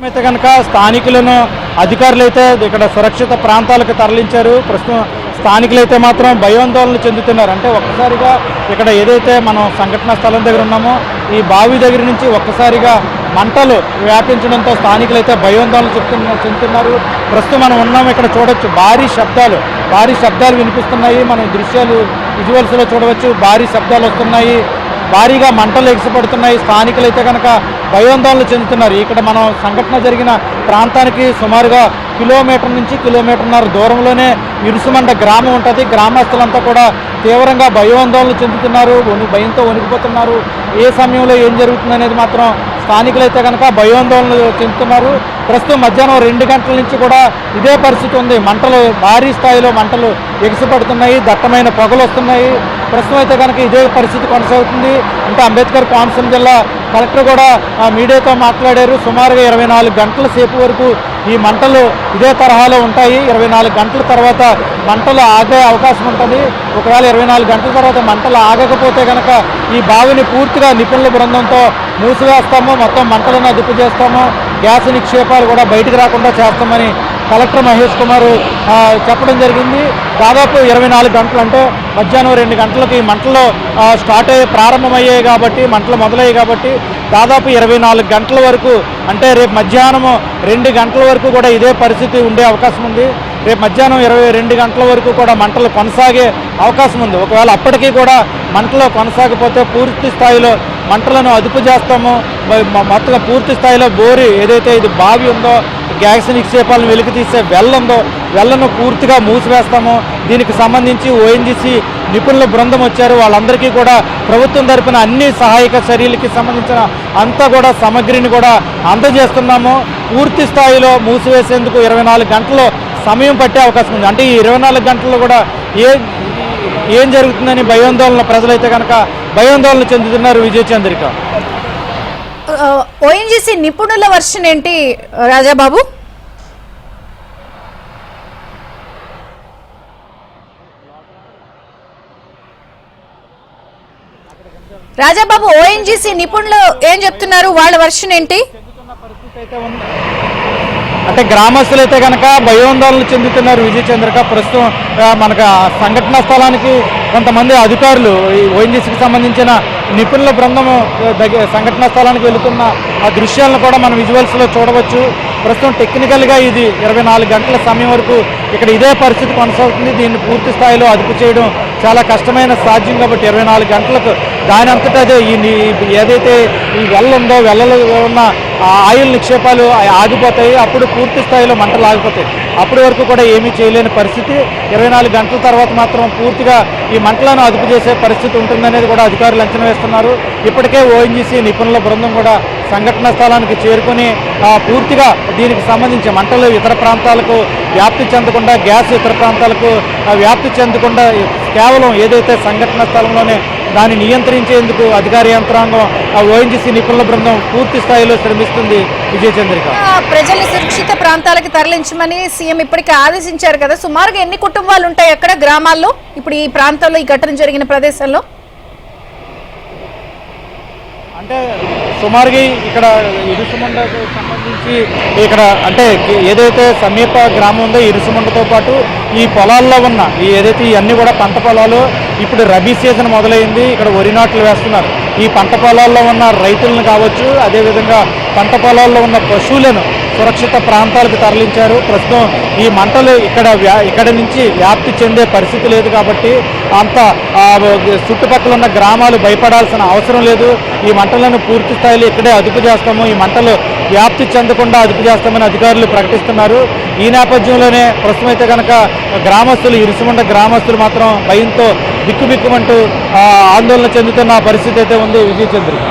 అయితే కనుక స్థానికులను అధికారులు అయితే ఇక్కడ సురక్షిత ప్రాంతాలకు తరలించారు. ప్రస్తుతం స్థానికులైతే మాత్రం భయాందోళన చెందుతున్నారు. అంటే ఒక్కసారిగా ఇక్కడ ఏదైతే మనం సంఘటన స్థలం దగ్గర ఉన్నామో ఈ బావి దగ్గర నుంచి ఒక్కసారిగా మంటలు వ్యాపించడంతో స్థానికులైతే భయాందోళన చెందుతున్నారు. ప్రస్తుతం మనం ఉన్నాము, ఇక్కడ చూడొచ్చు భారీ శబ్దాలు వినిపిస్తున్నాయి. మనం దృశ్యాలు విజువల్స్లో చూడవచ్చు, భారీ శబ్దాలు వస్తున్నాయి, భారీగా మంటలు ఎగిసిపడుతున్నాయి. స్థానికులైతే కనుక భయాందోళన చెందుతున్నారు. ఇక్కడ మనం సంఘటన జరిగిన ప్రాంతానికి సుమారుగా కిలోమీటర్ నుంచి కిలోమీటర్న్నర దూరంలోనే ఇరుసుమండ గ్రామం ఉంటుంది. గ్రామస్తులంతా కూడా తీవ్రంగా భయాందోళన చెందుతున్నారు, భయంతో వణికిపోతున్నారు. ఏ సమయంలో ఏం జరుగుతుంది అనేది మాత్రం స్థానికులైతే కనుక భయాందోళన చెందుతున్నారు. ప్రస్తుతం మధ్యాహ్నం 2 గంటల నుంచి కూడా ఇదే పరిస్థితి ఉంది. మంటలు భారీ స్థాయిలో మంటలు ఎగిసిపడుతున్నాయి, దట్టమైన పొగలు వస్తున్నాయి. ప్రస్తుతం అయితే కనుక ఇదే పరిస్థితి కొనసాగుతుంది. అంటే అంబేద్కర్ కోనసీమ జిల్లా కలెక్టర్ కూడా మీడియాతో మాట్లాడారు. సుమారుగా 24 గంటల సేపు వరకు ఈ మంటలు ఇదే తరహాలో ఉంటాయి. 24 గంటల తర్వాత మంటలు ఆగే అవకాశం ఉంటుంది. ఒకవేళ 24 గంటల తర్వాత మంటలు ఆగకపోతే కనుక ఈ బావిని పూర్తిగా నిపుణుల బృందంతో మూసివేస్తాము, మొత్తం మంటలను అదుపు చేస్తాము, గ్యాస్ నిక్షేపాలు కూడా బయటకు రాకుండా చేస్తామని కలెక్టర్ మహేష్ కుమార్ చెప్పడం జరిగింది. దాదాపు 24 గంటలు అంటే మధ్యాహ్నం 2 గంటలకు ఈ మంటలు ప్రారంభమయ్యాయి కాబట్టి, మంటలు మొదలయ్యాయి కాబట్టి దాదాపు 24 గంటల వరకు, అంటే రేపు మధ్యాహ్నం 2 గంటల వరకు కూడా ఇదే పరిస్థితి ఉండే అవకాశం ఉంది. రేపు మధ్యాహ్నం 22 గంటల వరకు కూడా మంటలు కొనసాగే అవకాశం ఉంది. ఒకవేళ అప్పటికీ కూడా మంటలు కొనసాగిపోతే పూర్తి స్థాయిలో మంటలను అదుపు చేస్తాము. మొత్తంగా పూర్తి స్థాయిలో బోరి ఏదైతే ఇది బావి ఉందో, గ్యాస్ నిక్షేపాలను వెలికి తీసే వెల్లను పూర్తిగా మూసివేస్తాము. దీనికి సంబంధించి ఓఎన్జీసీ నిపుణుల బృందం వచ్చారు. వాళ్ళందరికీ కూడా ప్రభుత్వం తరపున అన్ని సహాయక చర్యలకి సంబంధించిన అంతా కూడా సామగ్రిని కూడా అందజేస్తున్నాము. పూర్తి స్థాయిలో మూసివేసేందుకు 24 గంటలు సమయం పట్టే అవకాశం ఉంది. అంటే ఈ 24 గంటల్లో కూడా ఏం జరుగుతుందని ప్రజలైతే కనుక భయాందోళన చెందుతున్నారు. విజయ చంద్రిక, ఓఎన్జీసీ నిపుణుల వర్షన్ ఏంటి రాజాబాబు? రాజాబాబు, ఓఎన్జీసీ నిపుణులు ఏం చెప్తున్నారు, వాళ్ళ వర్షన్ ఏంటి? అంటే గ్రామస్తులైతే కనుక భయాందోళన చెందుతున్నారు. విజయ చంద్రిక, ప్రస్తుతం మనకు సంఘటనా స్థలానికి కొంతమంది అధికారులు ఈ ఓఎన్జీసీకి సంబంధించిన నిపుణుల బృందము సంఘటనా స్థలానికి వెళుతున్న ఆ దృశ్యాలను కూడా మనం విజువల్స్లో చూడవచ్చు. ప్రస్తుతం టెక్నికల్గా ఇది 24 గంటల సమయం వరకు ఇక్కడ ఇదే పరిస్థితి కొనసాగుతుంది. దీన్ని పూర్తి స్థాయిలో అదుపు చేయడం చాలా కష్టమైన సాధ్యం కాబట్టి 24 గంటలకు దాని అంతటా అదే ఏదైతే ఈ ఉందో వెల్లలో ఉన్న ఆయిల్ నిక్షేపాలు ఆగిపోతాయి. అప్పుడు పూర్తి స్థాయిలో మంటలు ఆగిపోతాయి. అప్పటి వరకు కూడా ఏమీ చేయలేని పరిస్థితి. 24 గంటల తర్వాత మాత్రం పూర్తిగా ఈ మంటలను అదుపు చేసే పరిస్థితి ఉంటుందనేది కూడా అధికారులు అంచనా వేస్తున్నారు. ఇప్పటికే ఓఎన్జీసీ నిపుణుల బృందం కూడా సంఘటనా స్థలానికి చేరుకొని పూర్తిగా దీనికి సంబంధించి మంటలు ఇతర ప్రాంతాలకు వ్యాప్తి చెందకుండా, గ్యాస్ ఇతర ప్రాంతాలకు వ్యాప్తి చెందకుండా కేవలం ఏదైతే సంఘటనా స్థలంలోనే దాన్ని నియంత్రించేందుకు అధికార యంత్రాంగం ఓఎన్జీసీ నిపుణుల బృందం పూర్తి స్థాయిలో శ్రమిస్తుంది. విజయ చంద్రిక, ప్రజల్ని సురక్షిత ప్రాంతాలకు తరలించమని సీఎం ఇప్పటికే ఆదేశించారు కదా. సుమారుగా ఎన్ని కుటుంబాలు ఉంటాయి అక్కడ గ్రామాల్లో ఇప్పుడు ఈ ప్రాంతంలో, ఈ ఘటన జరిగిన ప్రదేశంలో? అంటే సుమారుగా ఇక్కడ ఇరుసుమండకు సంబంధించి ఇక్కడ అంటే ఏదైతే సమీప గ్రామం ఉందో ఇరుసుమండతో పాటు ఈ పొలాల్లో ఉన్న ఏదైతే ఇవన్నీ కూడా పంట పొలాలు, ఇప్పుడు రబీ సీజన్ మొదలైంది. ఇక్కడ వరి నాట్లు వేస్తున్నారు. ఈ పంట పొలాల్లో ఉన్న రైతులను కావచ్చు, అదేవిధంగా పంట పొలాల్లో ఉన్న పశువులను సురక్షిత ప్రాంతాలకు తరలించారు. ప్రస్తుతం ఈ మంటలు ఇక్కడ నుంచి వ్యాప్తి చెందే పరిస్థితి లేదు కాబట్టి అంత చుట్టుపక్కల ఉన్న గ్రామాలు భయపడాల్సిన అవసరం లేదు. ఈ మంటలను పూర్తి స్థాయిలో ఇక్కడే అదుపు చేస్తాము, ఈ మంటలు వ్యాప్తి చెందకుండా అదుపు చేస్తామని అధికారులు ప్రకటిస్తున్నారు. ఈ నేపథ్యంలోనే ప్రస్తుతం అయితే కనుక గ్రామస్తులు, ఇరుసుమండ గ్రామస్తులు మాత్రం భయంతో బిక్కుబిక్కుమంటూ ఆందోళన చెందుతున్న పరిస్థితి అయితే ఉంది. విజయ చంద్రిక,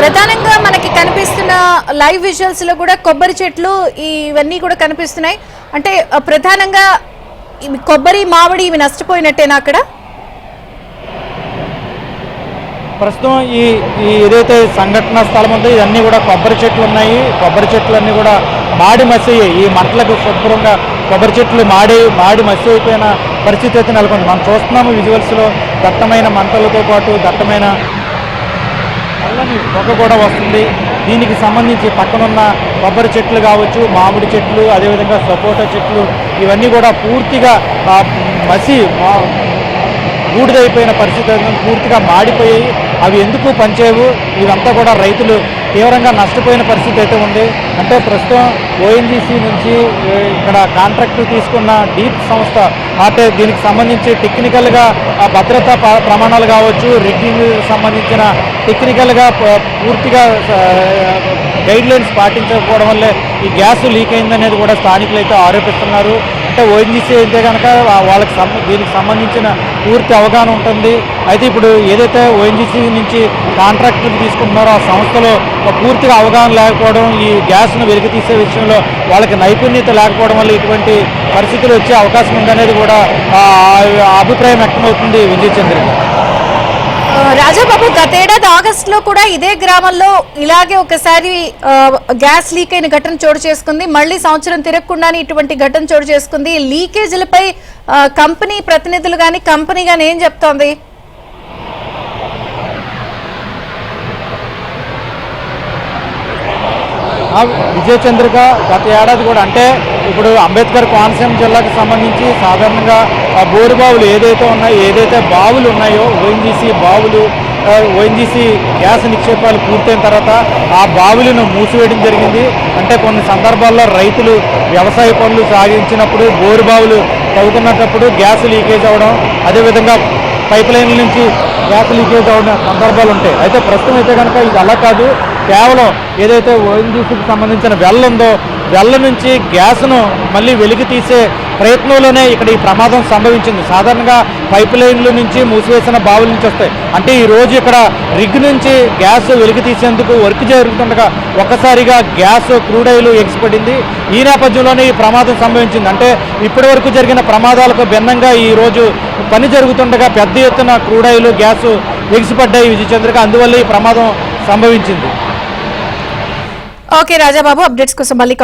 ప్రధానంగా మనకి కనిపిస్తున్న లైవ్ విజువల్స్ లో కూడా కొబ్బరి చెట్లు ఇవన్నీ కూడా కనిపిస్తున్నాయి. అంటే ప్రధానంగా కొబ్బరి, మామిడి ఇవి నష్టపోయినట్టేనా అక్కడ? ప్రస్తుతం ఈ ఏదైతే సంఘటన స్థలం ఉందో ఇవన్నీ కూడా కొబ్బరి చెట్లు ఉన్నాయి. కొబ్బరి చెట్లు అన్నీ కూడా మాడి మసి ఈ మంటలకు శుభ్రంగా కొబ్బరి చెట్లు మాడి మసి అయిపోయిన పరిస్థితి అయితే నెలకొంది. మనం చూస్తున్నాము విజువల్స్లో దట్టమైన మంటలతో పాటు దట్టమైన నల్లని పొగ కూడా వస్తుంది. దీనికి సంబంధించి పక్కనున్న కొబ్బరి చెట్లు కావచ్చు, మామిడి చెట్లు, అదేవిధంగా సపోటా చెట్లు ఇవన్నీ కూడా పూర్తిగా మసి బూడిదైపోయిన పరిస్థితి పూర్తిగా మాడిపోయాయి. అవి ఎందుకు పనిచేయవు, ఇవంతా కూడా రైతులు తీవ్రంగా నష్టపోయిన పరిస్థితి అయితే ఉంది. అంటే ప్రస్తుతం ఓఎన్జీసీ నుంచి ఇక్కడ కాంట్రాక్టు తీసుకున్న డీప్ సంస్థ అంటే దీనికి సంబంధించి టెక్నికల్గా భద్రతా ప్రమాణాలు కావచ్చు, రిగ్గింగ్ సంబంధించిన టెక్నికల్గా పూర్తిగా గైడ్లైన్స్ పాటించకపోవడం వల్లే ఈ గ్యాస్ లీక్ అయిందనేది కూడా స్థానికులు అయితే ఆరోపిస్తున్నారు. అంటే ఓఎన్జీసీ అయితే కనుక వాళ్ళకి దీనికి సంబంధించిన పూర్తి అవగాహన ఉంటుంది. అయితే ఇప్పుడు ఏదైతే ఓఎన్జీసీ నుంచి కాంట్రాక్టర్ తీసుకుంటున్నారో ఆ సంస్థలో పూర్తిగా అవగాహన లేకపోవడం, ఈ గ్యాస్ను వెలికి తీసే విషయంలో వాళ్ళకి నైపుణ్యత లేకపోవడం వల్ల ఇటువంటి పరిస్థితులు వచ్చే అవకాశం ఉందనేది కూడా అభిప్రాయం వ్యక్తమవుతుంది. విజయ్ చంద్ర రాజాబాబు, గతేడాది ఆగస్టులో కూడా ఇదే గ్రామంలో ఇలాగే ఒకసారి గ్యాస్ లీక్ అయిన ఘటన చోటు చేసుకుంది. మళ్ళీ సంవత్సరం తిరగకుండానే ఇటువంటి ఘటన చోటు చేసుకుంది. లీకేజీలపై కంపెనీ ప్రతినిధులు కానీ కంపెనీ కానీ ఏం చెప్తోంది? విజయ చంద్రిక గత ఏడాది కూడా అంటే ఇప్పుడు అంబేద్కర్ కోనసీమ జిల్లాకు సంబంధించి సాధారణంగా బోరు బావులు ఏదైతే బావులు ఉన్నాయో ఓఎన్జీసీ బావులు, ఓఎన్జీసీ గ్యాస్ నిక్షేపాలు పూర్తయిన తర్వాత ఆ బావులను మూసివేయడం జరిగింది. అంటే కొన్ని సందర్భాల్లో రైతులు వ్యవసాయ పనులు సాగించినప్పుడు బోరు బావులు తవ్వుతున్నప్పుడు గ్యాస్ లీకేజ్ అవ్వడం, అదేవిధంగా పైప్ లైన్ల నుంచి గ్యాస్ లీకేజ్ అవ్వడం సందర్భాలు ఉంటాయి. అయితే ప్రస్తుతం అయితే కనుక ఇది అలా కాదు, కేవలం ఏదైతే ఓఎన్జీసీకి సంబంధించిన వెల్ ఉందో వెల్ల నుంచి గ్యాస్ను మళ్ళీ వెలికి తీసే ప్రయత్నంలోనే ఇక్కడ ఈ ప్రమాదం సంభవించింది. సాధారణంగా పైప్ లైన్ల నుంచి మూసివేసిన బావుల నుంచి వస్తాయి. అంటే ఈ రోజు ఇక్కడ రిగ్ నుంచి గ్యాస్ వెలికి తీసేందుకు వర్క్ జరుగుతుండగా ఒక్కసారిగా గ్యాస్ క్రూడ్ ఆయిల్ ఎగిసిపడింది. ఈ నేపథ్యంలోనే ఈ ప్రమాదం సంభవించింది. అంటే ఇప్పటి వరకు జరిగిన ప్రమాదాలకు భిన్నంగా ఈ రోజు పని జరుగుతుండగా పెద్ద ఎత్తున క్రూడ్ ఆయిల్ గ్యాస్ ఎగిసిపడ్డాయి విజయచంద్రిక. అందువల్ల ఈ ప్రమాదం సంభవించింది. ఓకే రాజాబాబు, అప్డేట్స్ కోసం మళ్ళీ